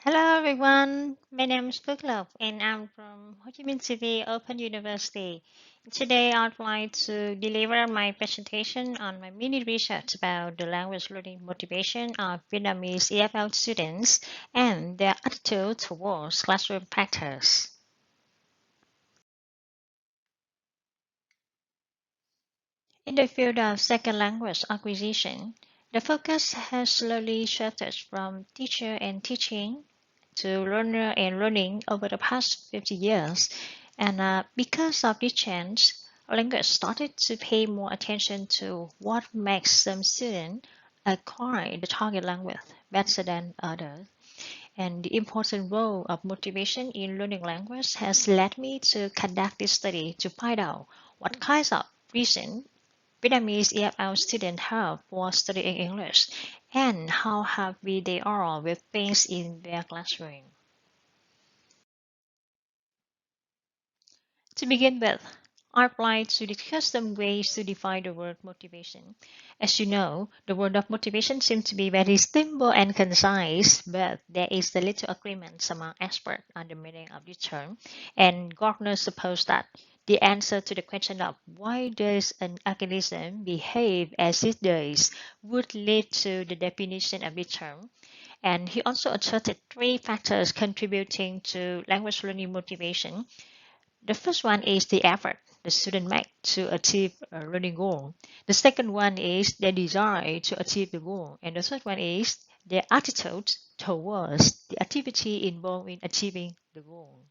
Hello everyone, my name is Phước Lộc and I'm from Ho Chi Minh City Open University. Today I'd like to deliver my presentation on my mini research about the language learning motivation of Vietnamese EFL students and their attitude towards classroom practice. In the field of second language acquisition, the focus has slowly shifted from teacher and teaching to learner and learning over the past 50 years. And because of this change, language started to pay more attention to what makes some students acquire the target language better than others. And the important role of motivation in learning language has led me to conduct this study to find out what kinds of reasons Vietnamese EFL students have for studying English and how happy they are with things in their classroom. To begin with, I'd like to discuss some ways to define the word motivation. As you know, the word of motivation seems to be very simple and concise, but there is a little agreement among experts on the meaning of this term, and Gardner supposed that the answer to the question of why does an organism behave as it does would lead to the definition of this term. And he also asserted three factors contributing to language learning motivation. The first one is the effort the student make to achieve a learning goal. The second one is their desire to achieve the goal. And the third one is their attitude towards the activity involved in achieving the goal.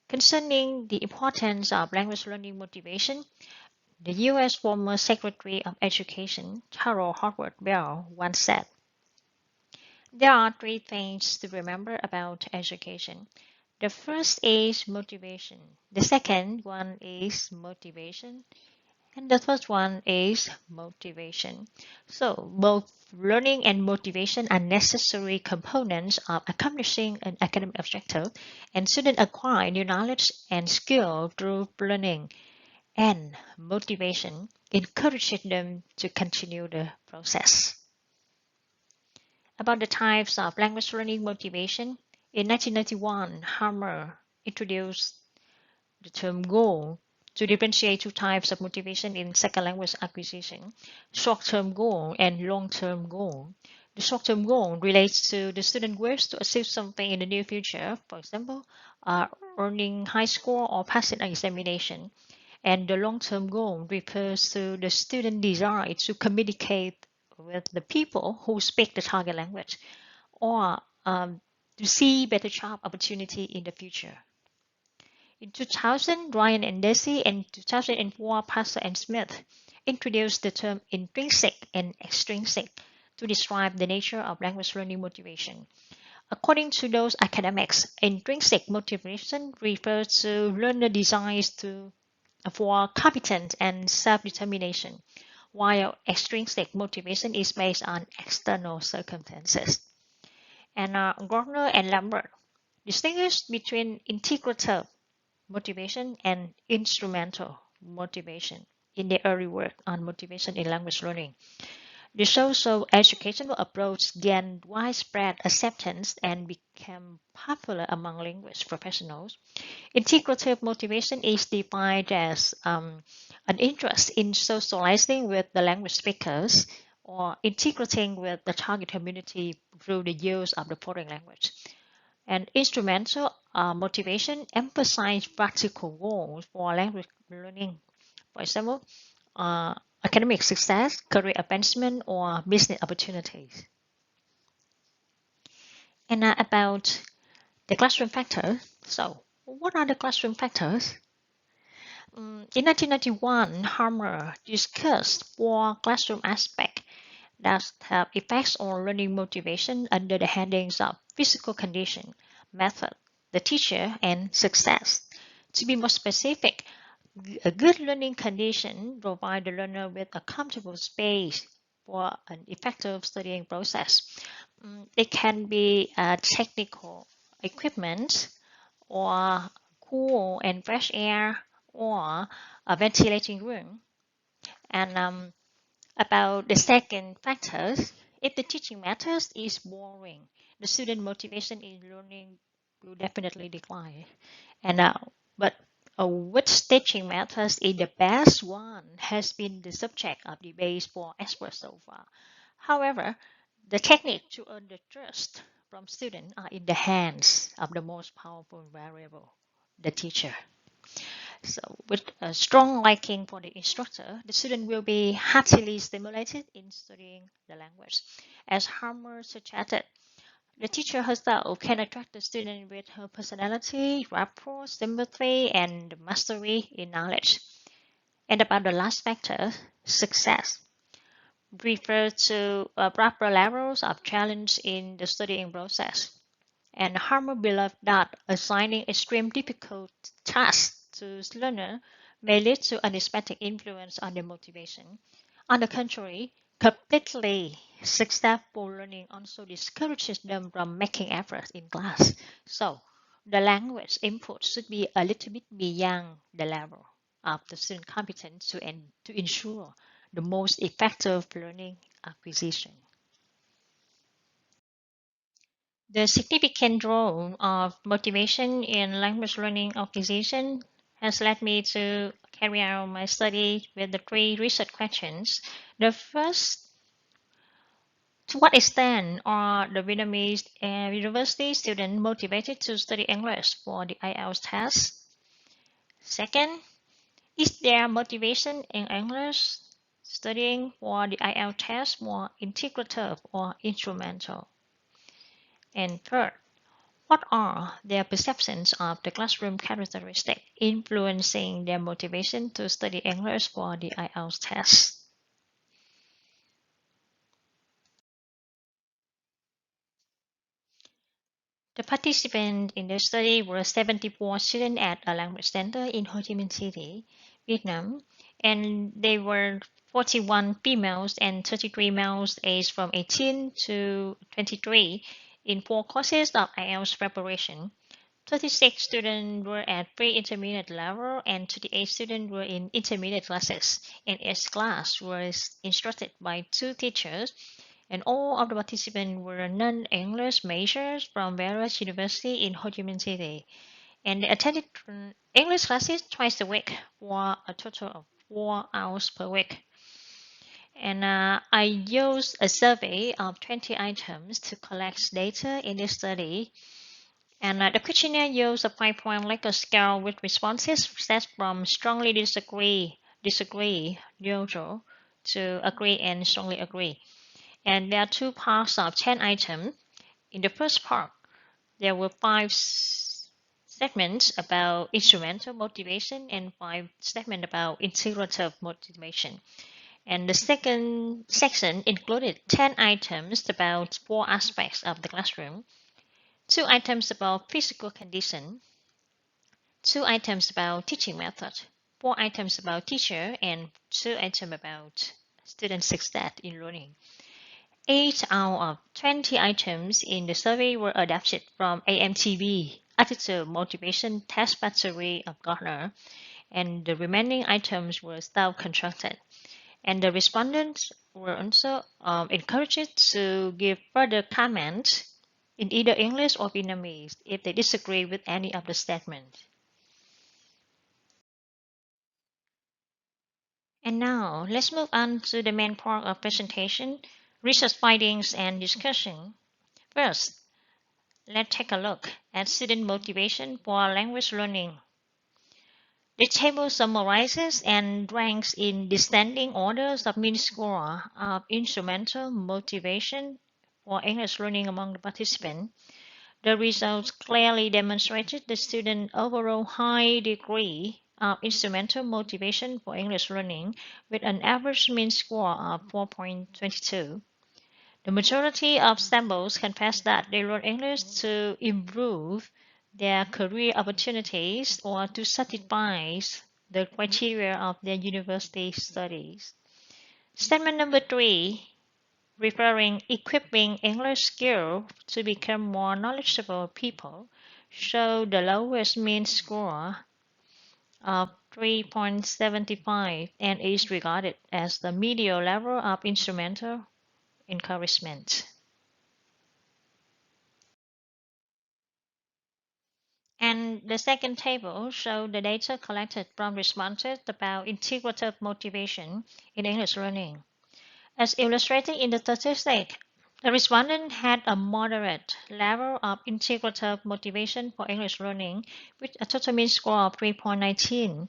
Concerning the importance of language learning motivation, the U.S. former Secretary of Education, Harold Howard Bell, once said, there are three things to remember about education. The first is motivation. The second one is motivation. And the third one is motivation. So both learning and motivation are necessary components of accomplishing an academic objective, and students acquire new knowledge and skill through learning. And motivation encourages them to continue the process. About the types of language learning motivation, in 1991, Hammer introduced the term goal to differentiate two types of motivation in second language acquisition, short-term goal and long-term goal. The short-term goal relates to the student wish to achieve something in the near future, for example, earning high score or passing an examination. And the long-term goal refers to the student desire to communicate with the people who speak the target language or to see better job opportunity in the future. In 2000, Ryan and Desi, and 2004, Pastor and Smith introduced the term intrinsic and extrinsic to describe the nature of language learning motivation. According to those academics, intrinsic motivation refers to learner desires for competence and self-determination, while extrinsic motivation is based on external circumstances. And Gardner and Lambert distinguish between integrative motivation and instrumental motivation in their early work on motivation in language learning. The social educational approach gained widespread acceptance and became popular among linguist professionals. Integrative motivation is defined as an interest in socializing with the language speakers or integrating with the target community through the use of the foreign language. And instrumental motivation emphasize practical goals for language learning. For example, academic success, career advancement, or business opportunities. And about the classroom factors. So, what are the classroom factors? In 1991, Harmer discussed four classroom aspects that have effects on learning motivation under the headings of physical condition, method, the teacher, and success. To be more specific, a good learning condition provides the learner with a comfortable space for an effective studying process. It can be technical equipment or cool and fresh air or a ventilating room. And about the second factor If the teaching method is boring, the student motivation in learning will definitely decline. And but which teaching method is the best one has been the subject of debate for experts so far. However, the technique to earn the trust from students are in the hands of the most powerful variable, the teacher. So, with a strong liking for the instructor, the student will be heartily stimulated in studying the language. As Harmer suggested, the teacher herself can attract the student with her personality, rapport, sympathy, and mastery in knowledge. And about the last factor, success, refers to proper levels of challenge in the studying process. And Harmer believed that assigning extreme difficult tasks to learner may lead to unexpected influence on their motivation. On the contrary, completely successful learning also discourages them from making efforts in class. So, the language input should be a little bit beyond the level of the student competence to ensure the most effective learning acquisition. The significant role of motivation in language learning acquisition has led me to carry out my study with the three research questions. The first, to what extent are the Vietnamese university students motivated to study English for the IELTS test? Second, is their motivation in English studying for the IELTS test more integrative or instrumental? And third, what are their perceptions of the classroom characteristics influencing their motivation to study English for the IELTS test? The participants in the study were 74 students at a language center in Ho Chi Minh City, Vietnam, and they were 41 females and 33 males aged from 18 to 23 in four courses of IELTS preparation. 36 students were at pre-intermediate level and 28 students were in intermediate classes, and each class was instructed by two teachers, and all of the participants were non-English majors from various universities in Ho Chi Minh City, and they attended English classes twice a week for a total of 4 hours per week. And I used a survey of 20 items to collect data in this study, and the questionnaire used a 5-point Likert scale with responses set from strongly disagree, neutral, to agree and strongly agree. And there are two parts of 10 items. In the first part, there were five statements about instrumental motivation and five statements about integrative motivation. And the second section included 10 items about four aspects of the classroom, two items about physical condition, two items about teaching method, four items about teacher, and two items about student success in learning. 8 out of 20 items in the survey were adapted from AMTB, Attitude Motivation Test Battery of Gartner, and the remaining items were self-constructed. And the respondents were also encouraged to give further comments in either English or Vietnamese if they disagree with any of the statements. And now, let's move on to the main part of presentation, research findings and discussion. First, let's take a look at student motivation for language learning. The table summarizes and ranks in descending orders of mean score of instrumental motivation for English learning among the participants. The results clearly demonstrated the student overall high degree of instrumental motivation for English learning with an average mean score of 4.22. The majority of samples confess that they learn English to improve their career opportunities or to satisfy the criteria of their university studies. Statement number 3, referring equipping English skill to become more knowledgeable people, show the lowest mean score of 3.75 and is regarded as the medial level of instrumental encouragement. And the second table shows the data collected from responses about integrative motivation in English learning. As illustrated in the statistic, the respondent had a moderate level of integrative motivation for English learning with a total mean score of 3.19,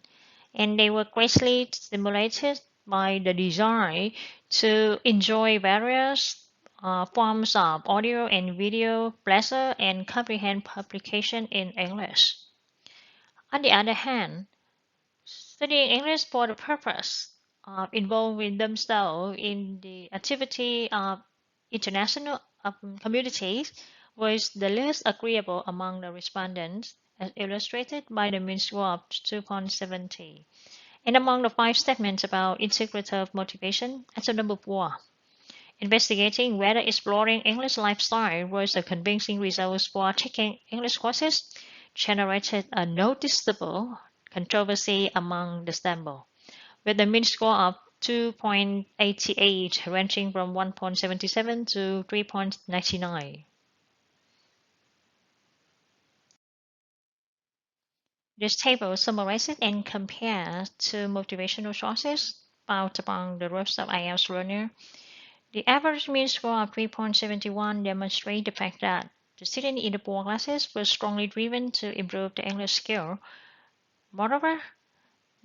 and they were greatly stimulated by the desire to enjoy various forms of audio and video, pleasure, and comprehend publication in English. On the other hand, studying English for the purpose of involving themselves in the activity of international communities was the least agreeable among the respondents, as illustrated by the mean score of 2.70. And among the five statements about integrative motivation, answer number 4, investigating whether exploring English lifestyle was a convincing result for taking English courses, generated a noticeable controversy among the sample, with a mean score of 2.88 ranging from 1.77 to 3.99. This table summarizes and compares two motivational sources found among the groups of IELTS learners. The average mean score of 3.71 demonstrates the fact that the students in the poor classes were strongly driven to improve their English skill. Moreover,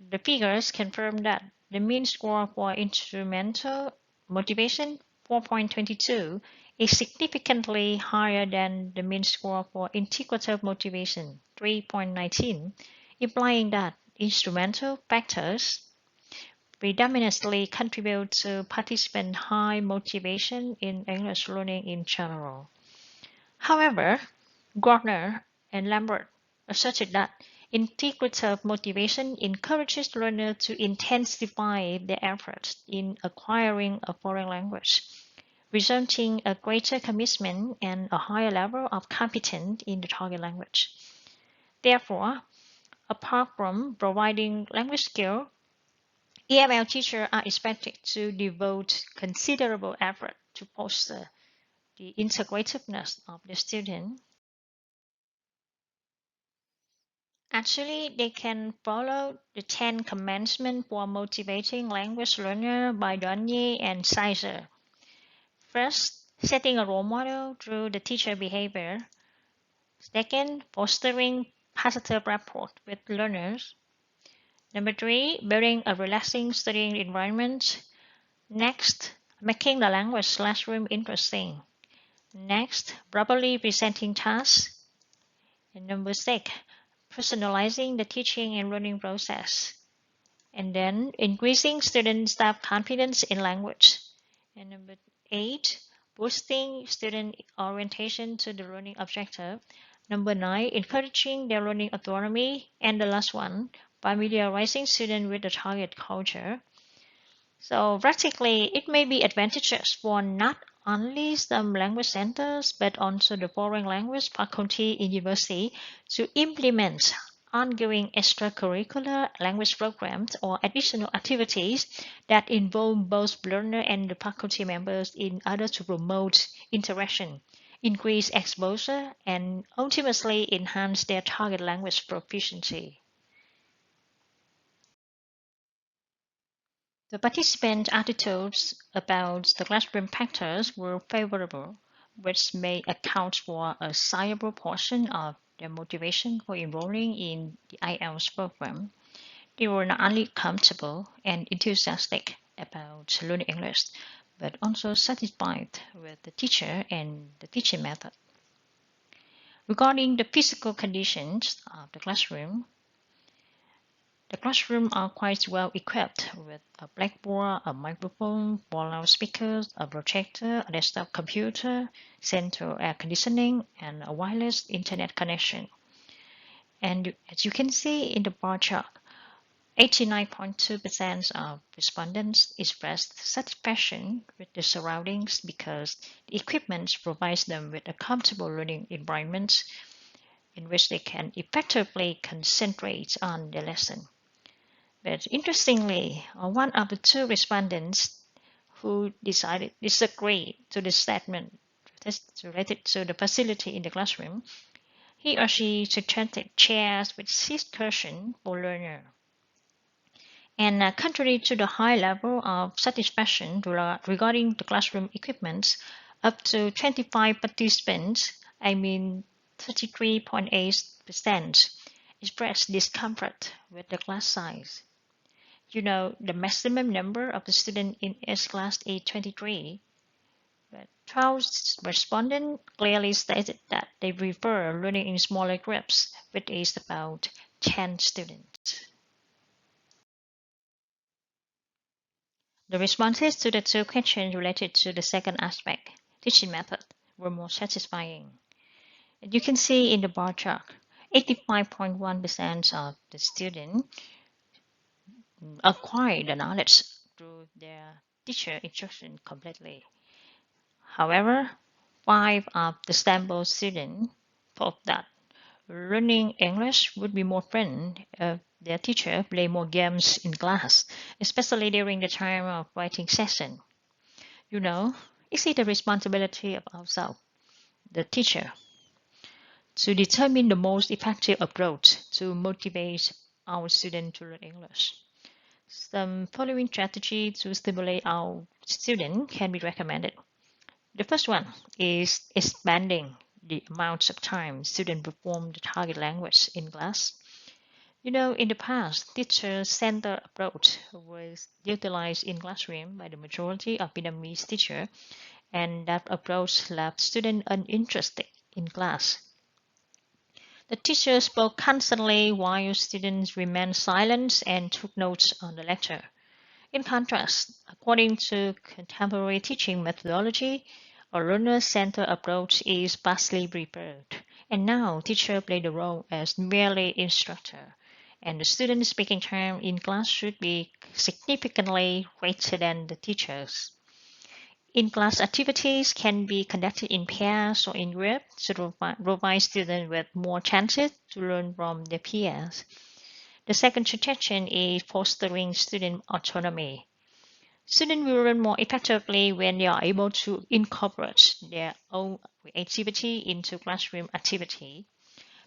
the figures confirm that the mean score for instrumental motivation, 4.22, is significantly higher than the mean score for integrative motivation, 3.19, implying that instrumental factors predominantly contribute to participant high motivation in English learning in general. However, Gardner and Lambert asserted that integrative motivation encourages learners to intensify their efforts in acquiring a foreign language, resulting in a greater commitment and a higher level of competence in the target language. Therefore, apart from providing language skills, EFL teachers are expected to devote considerable effort to foster the integrativeness of the student. Actually, they can follow the 10 commandments for motivating language learner by Donye and Sizer. First, setting a role model through the teacher behavior. Second, fostering positive rapport with learners. Number 3, building a relaxing studying environment. Next, making the language classroom interesting. Next, properly presenting tasks. And number 6, personalizing the teaching and learning process. And then increasing student staff confidence in language. And number 8, boosting student orientation to the learning objective. Number 9, encouraging their learning autonomy. And the last one, familiarizing students with the target culture. So practically, it may be advantageous for not only some language centers, but also the foreign language faculty in university to implement ongoing extracurricular language programs or additional activities that involve both learner and the faculty members in order to promote interaction, increase exposure, and ultimately enhance their target language proficiency. The participant attitudes about the classroom factors were favorable, which may account for a sizable portion of their motivation for enrolling in the IELTS program. They were not only comfortable and enthusiastic about learning English, but also satisfied with the teacher and the teaching method. Regarding the physical conditions of the classroom are quite well equipped with a blackboard, a microphone, 4 loudspeakers, a projector, a desktop computer, central air conditioning, and a wireless internet connection. And as you can see in the bar chart, 89.2% of respondents expressed satisfaction with the surroundings because the equipment provides them with a comfortable learning environment in which they can effectively concentrate on their lesson. But interestingly, one of the two respondents who decided disagree to the statement related to the facility in the classroom, he or she suggested chairs with seat cushion for learner. And contrary to the high level of satisfaction regarding the classroom equipment, up to 25 participants, 33.8%, expressed discomfort with the class size. The maximum number of the students in S class is 23, but 12 respondents clearly stated that they prefer learning in smaller groups, which is about 10 students. The responses to the two questions related to the second aspect, teaching method, were more satisfying. You can see in the bar chart, 85.1% of the students acquire the knowledge through their teacher instruction completely. However, 5 of the sample students thought that learning English would be more fun if their teacher played more games in class, especially during the time of writing session. Is it the responsibility of ourselves, the teacher, to determine the most effective approach to motivate our students to learn English? Some following strategy to stimulate our student can be recommended. The first one is expanding the amount of time students perform the target language in class. In the past, teacher-centered approach was utilized in classroom by the majority of Vietnamese teachers, and that approach left students uninterested in class. The teacher spoke constantly while students remained silent and took notes on the lecture. In contrast, according to contemporary teaching methodology, a learner-centered approach is vastly preferred, and now teachers play the role as merely instructor, and the student speaking time in class should be significantly greater than the teachers. In-class activities can be conducted in pairs or in groups to provide students with more chances to learn from their peers. The second suggestion is fostering student autonomy. Students will learn more effectively when they are able to incorporate their own creativity into classroom activity,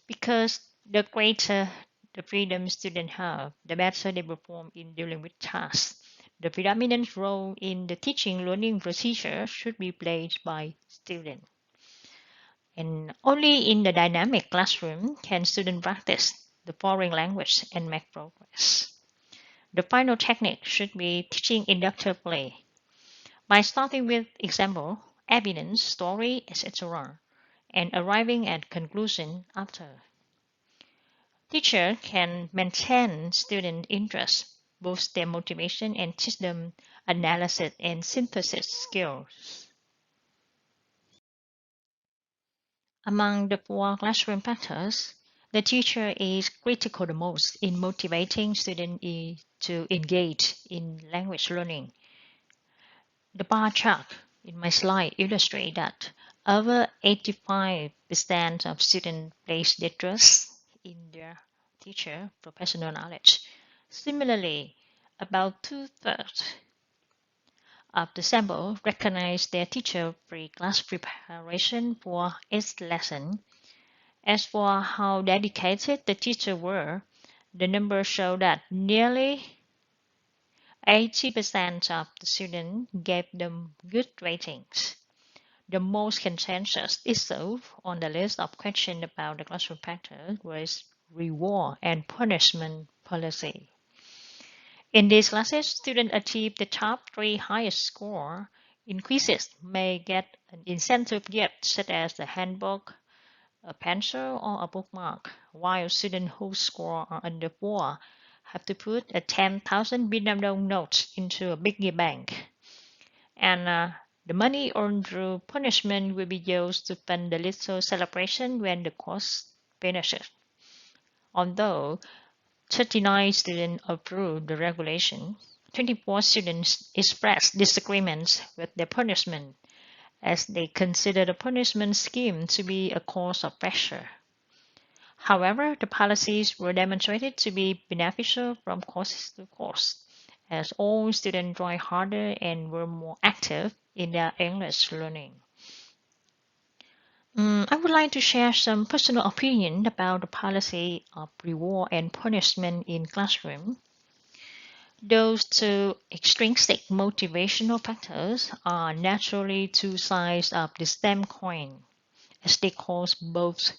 because the greater the freedom students have, the better they perform in dealing with tasks. The predominant role in the teaching learning procedure should be played by students. And only in the dynamic classroom can students practice the foreign language and make progress. The final technique should be teaching inductively by starting with example, evidence, story, etc., and arriving at conclusion after. Teacher can maintain student interest, boost their motivation, and teach them analysis and synthesis skills. Among the 4 classroom factors, the teacher is critical the most in motivating students to engage in language learning. The bar chart in my slide illustrates that over 85% of students place their trust in their teacher professional knowledge. Similarly, about 2/3 of the sample recognize their teacher pre-class preparation for each lesson. As for how dedicated the teacher were, the numbers show that nearly 80% of the students gave them good ratings. The most contentious issue on the list of questions about the classroom factor was reward and punishment policy. In these classes, students achieve the top 3 highest score. In quizzes, may get an incentive gift such as a handbook, a pencil, or a bookmark, while students whose score are under 4 have to put a 10,000 Vietnam dong note into a piggy bank. And the money earned through punishment will be used to fund the little celebration when the course finishes. Although 39 students approved the regulation, 24 students expressed disagreements with the punishment, as they consider the punishment scheme to be a cause of pressure. However, the policies were demonstrated to be beneficial from course to course, as all students tried harder and were more active in their English learning. I would like to share some personal opinion about the policy of reward and punishment in classroom. Those two extrinsic motivational factors are naturally two sides of the same coin, as they cause both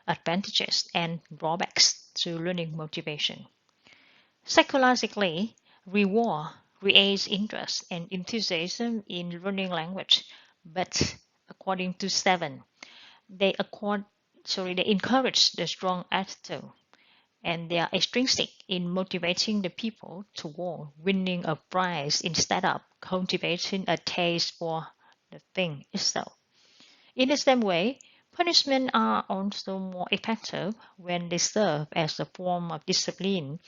advantages and drawbacks to learning motivation. Psychologically, reward creates interest and enthusiasm in learning language, but according to Seven, they encourage the strong attitude, and they are extrinsic in motivating the people toward winning a prize instead of cultivating a taste for the thing itself. In the same way, punishments are also more effective when they serve as a form of discipline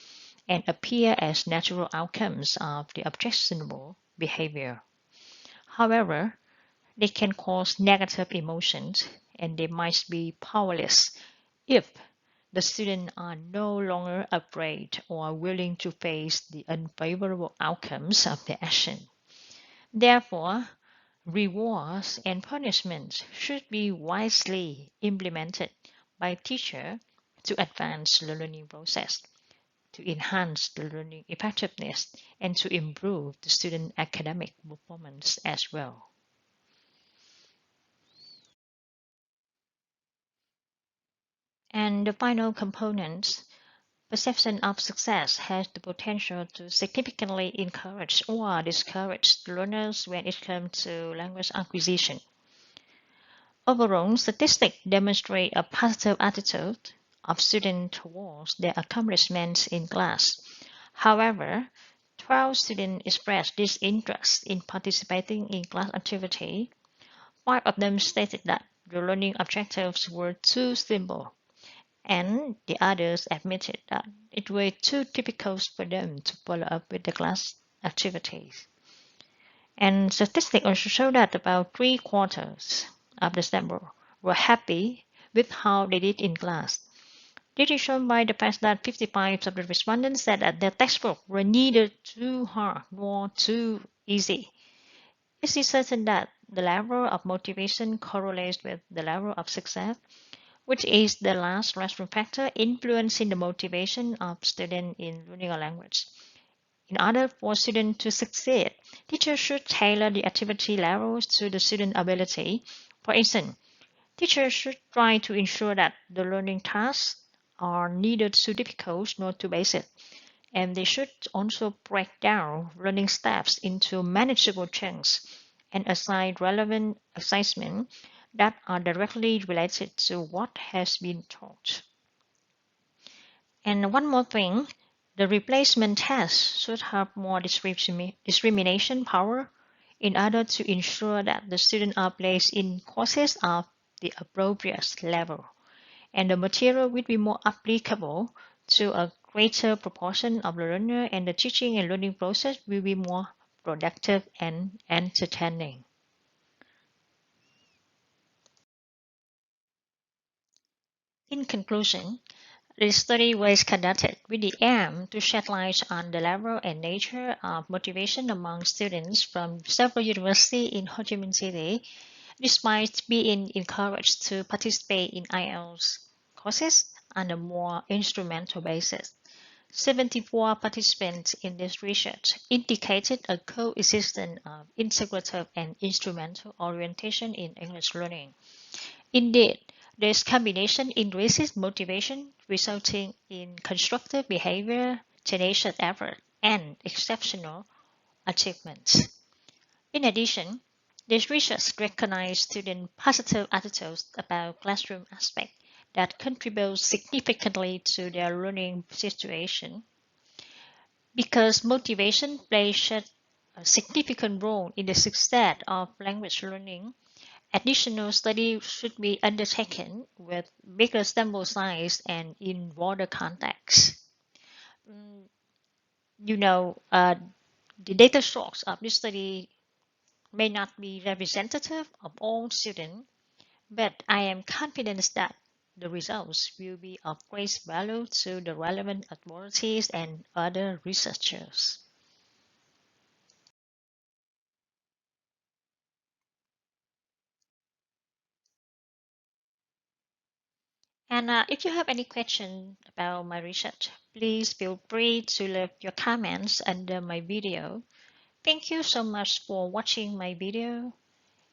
and appear as natural outcomes of the objectionable behavior. However, they can cause negative emotions and they might be powerless if the students are no longer afraid or willing to face the unfavorable outcomes of their action. Therefore, rewards and punishments should be wisely implemented by teachers to advance the learning process, to enhance the learning effectiveness, and to improve the student academic performance as well. And the final component, perception of success has the potential to significantly encourage or discourage learners when it comes to language acquisition. Overall, statistics demonstrate a positive attitude of students towards their accomplishments in class. However, 12 students expressed disinterest in participating in class activity. 5 of them stated that the learning objectives were too simple, and the others admitted that it was too difficult for them to follow up with the class activities. And statistics also show that about three-quarters of the sample were happy with how they did in class. This is shown by the fact that 55% of the respondents said that their textbook were neither too hard nor too easy. It is certain that the level of motivation correlates with the level of success, which is the last resting factor influencing the motivation of students in learning a language. In order for students to succeed, teachers should tailor the activity levels to the student ability. For instance, teachers should try to ensure that the learning tasks are neither too difficult nor too basic, and they should also break down learning steps into manageable chunks and assign relevant assignments that are directly related to what has been taught. And one more thing, the replacement test should have more discrimination power in order to ensure that the students are placed in courses of the appropriate level, and the material will be more applicable to a greater proportion of the learner, and the teaching and learning process will be more productive and entertaining. In conclusion, the study was conducted with the aim to shed light on the level and nature of motivation among students from several universities in Ho Chi Minh City, despite being encouraged to participate in IELTS courses on a more instrumental basis. 74 participants in this research indicated a coexistence of integrative and instrumental orientation in English learning. Indeed, this combination increases motivation, resulting in constructive behavior, tenacious effort, and exceptional achievements. In addition, this research recognized student positive attitudes about classroom aspects that contribute significantly to their learning situation. Because motivation plays such a significant role in the success of language learning, additional study should be undertaken with bigger sample size and in broader context. Mm, You know, the data source of this study may not be representative of all students, but I am confident that the results will be of great value to the relevant authorities and other researchers. And if you have any question about my research, please feel free to leave your comments under my video. Thank you so much for watching my video.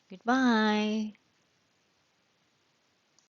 Goodbye.